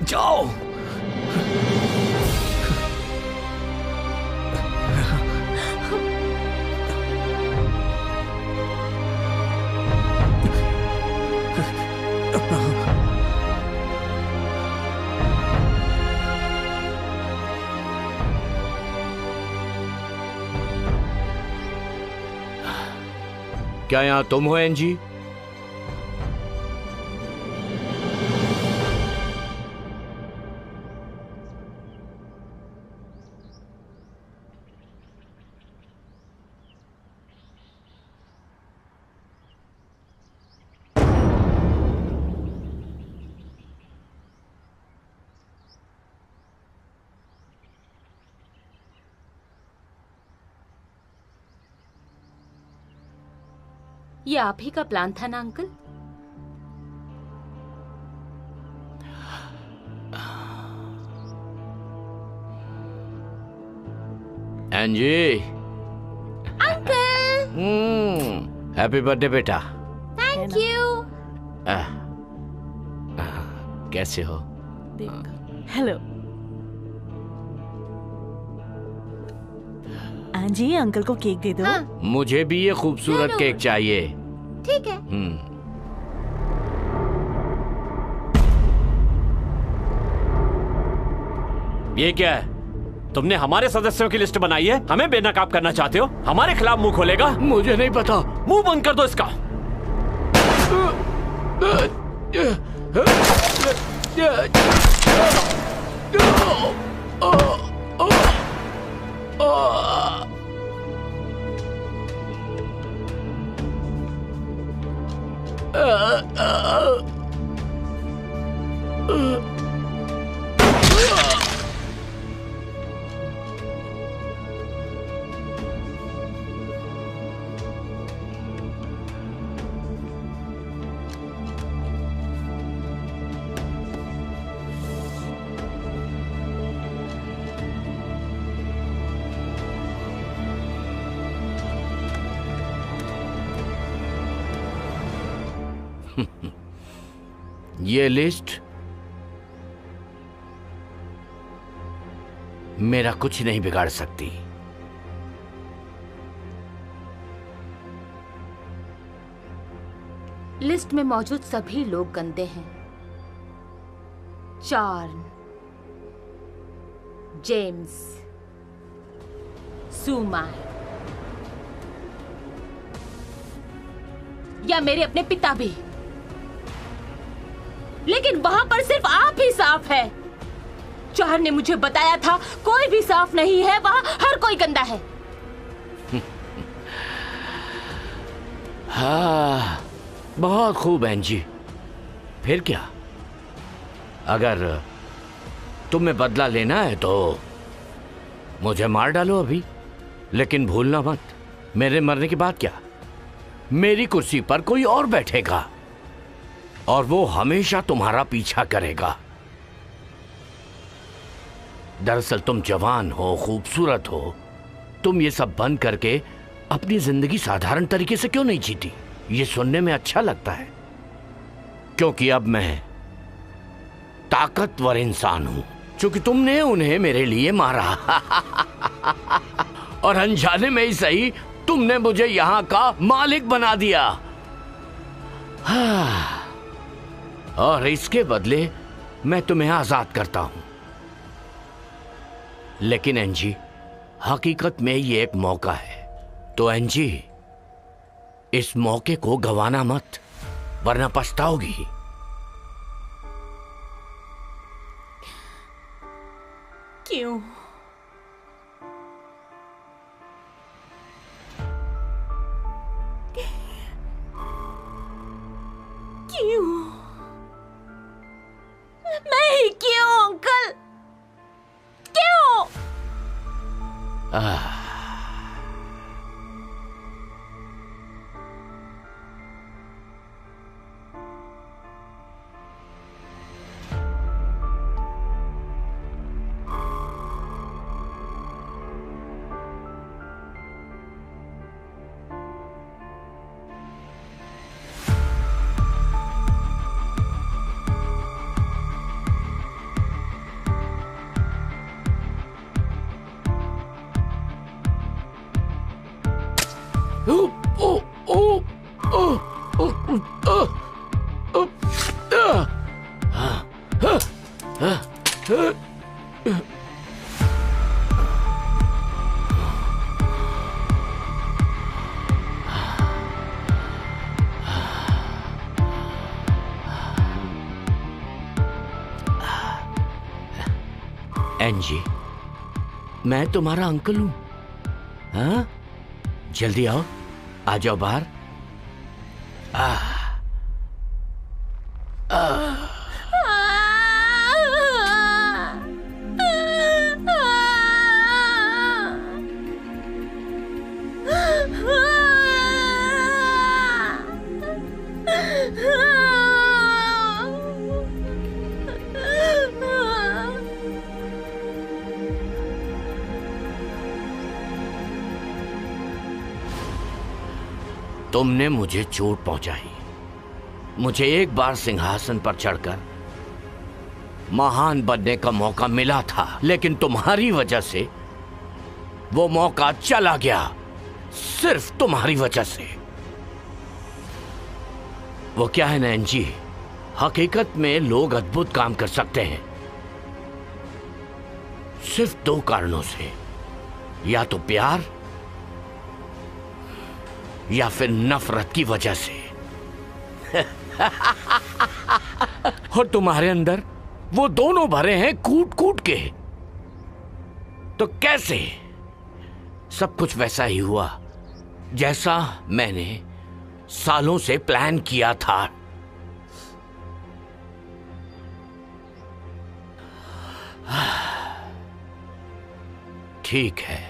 जाओ। क्या यहां तुम हो एनजी? ये आप ही का प्लान था ना अंकल? एंजी। अंकल। हैप्पी बर्थडे बेटा। Thank you. कैसे हो? हेलो आंजी, अंकल को केक दे दो। हाँ। मुझे भी ये खूबसूरत केक चाहिए। ठीक है। ये क्या है? तुमने हमारे सदस्यों की लिस्ट बनाई है, हमें बेनकाब करना चाहते हो? हमारे खिलाफ मुंह खोलेगा? मुझे नहीं पता। मुंह बंद कर दो इसका। ये लिस्ट मेरा कुछ नहीं बिगाड़ सकती। लिस्ट में मौजूद सभी लोग गंदे हैं। चार्न, जेम्स, सुमा या मेरे अपने पिता भी। लेकिन वहां पर सिर्फ आप ही साफ है। चार ने मुझे बताया था कोई भी साफ नहीं है, वहां हर कोई गंदा है। हाँ, बहुत खूब एंजी। फिर क्या? अगर तुम्हें बदला लेना है तो मुझे मार डालो अभी, लेकिन भूलना मत, मेरे मरने के बाद क्या, मेरी कुर्सी पर कोई और बैठेगा और वो हमेशा तुम्हारा पीछा करेगा। दरअसल तुम जवान हो, खूबसूरत हो, तुम ये सब बंद करके अपनी जिंदगी साधारण तरीके से क्यों नहीं जीती? ये सुनने में अच्छा लगता है, क्योंकि अब मैं ताकतवर इंसान हूं, क्योंकि तुमने उन्हें मेरे लिए मारा और अनजाने में ही सही तुमने मुझे यहां का मालिक बना दिया। और इसके बदले मैं तुम्हें आजाद करता हूं। लेकिन एंजी, हकीकत में ये एक मौका है, तो एंजी इस मौके को गंवाना मत, वरना पछताओगी। क्यों? क्यों? नहीं, क्यों अंकल? क्यों? एंजी, मैं तुम्हारा अंकल हूं। हाँ, जल्दी आओ, आ जाओ बाहर। तुमने मुझे चोट पहुंचाई। मुझे एक बार सिंहासन पर चढ़कर महान बनने का मौका मिला था, लेकिन तुम्हारी वजह से वो मौका चला गया। सिर्फ तुम्हारी वजह से। वो क्या है नैन जी, हकीकत में लोग अद्भुत काम कर सकते हैं सिर्फ 2 कारणों से, या तो प्यार या फिर नफरत की वजह से। और तुम्हारे अंदर वो दोनों भरे हैं कूट कूट के। तो कैसे? सब कुछ वैसा ही हुआ जैसा मैंने सालों से प्लान किया था। ठीक है।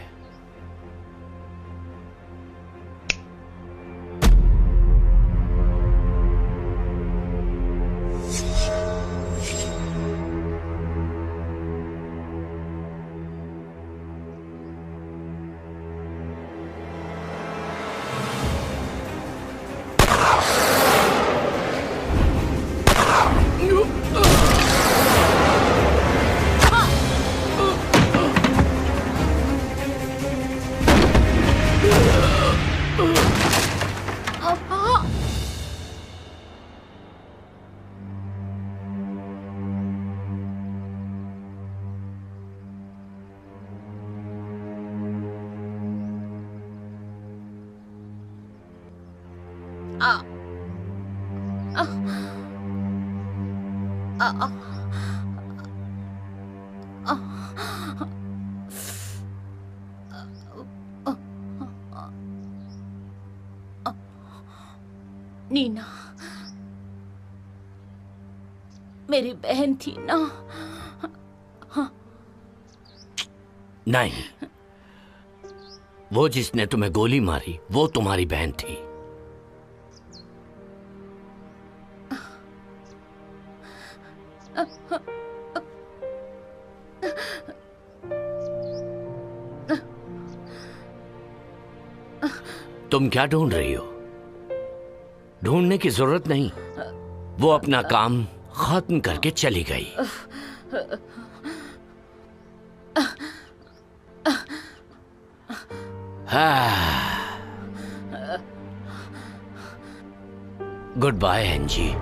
नीना मेरी बहन थी ना? नहीं, वो जिसने तुम्हें गोली मारी वो तुम्हारी बहन थी। तुम क्या ढूंढ रही हो? ढूंढने की जरूरत नहीं, वो अपना काम खत्म करके चली गई। Good bye एंजी।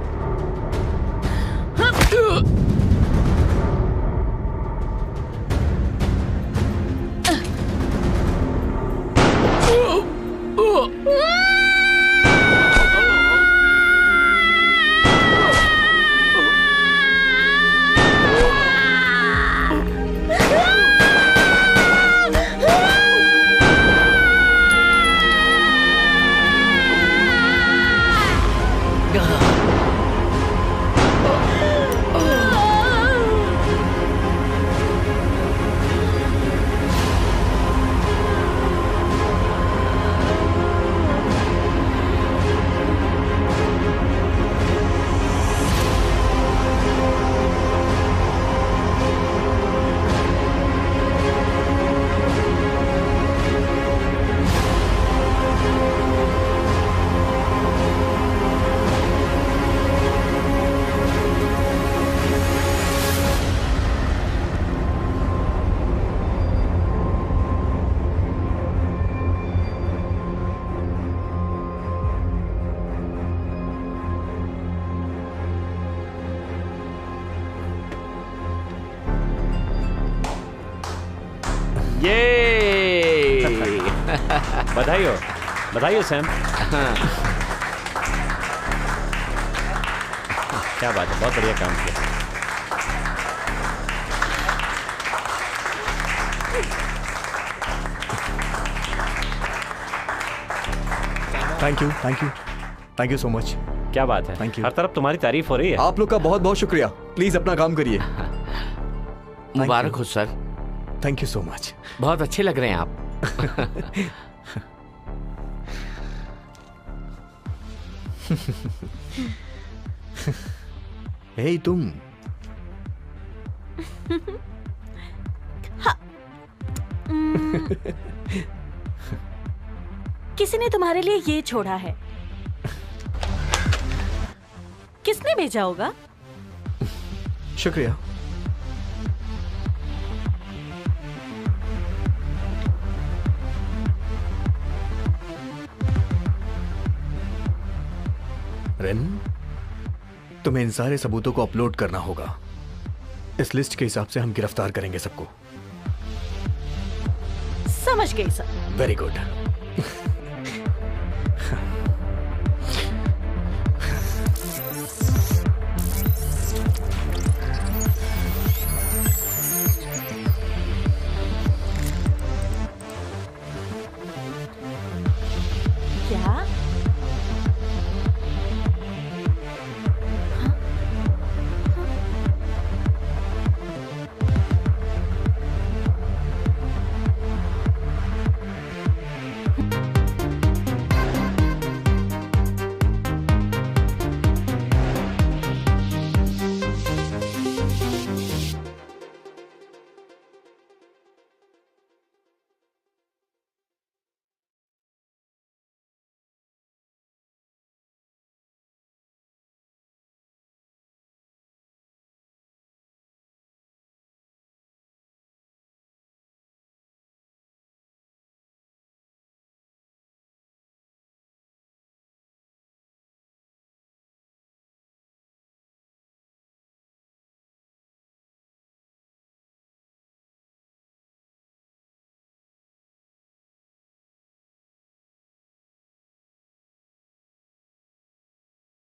बधाई हो, बधाई हो सैम। क्या बात है, बहुत बढ़िया काम किया। Thank you, thank you, thank you so much. क्या बात है, थैंक यू। हर तरफ तुम्हारी तारीफ हो रही है। आप लोग का बहुत बहुत शुक्रिया। प्लीज अपना काम करिए। मुबारक हो sir. Thank you so much. बहुत अच्छे लग रहे हैं आप। हे तुम। किसी ने तुम्हारे लिए ये छोड़ा है। किसने भेजा होगा? शुक्रिया। रेन, तुम्हें इन सारे सबूतों को अपलोड करना होगा। इस लिस्ट के हिसाब से हम गिरफ्तार करेंगे सबको। समझ गई सर। Very good.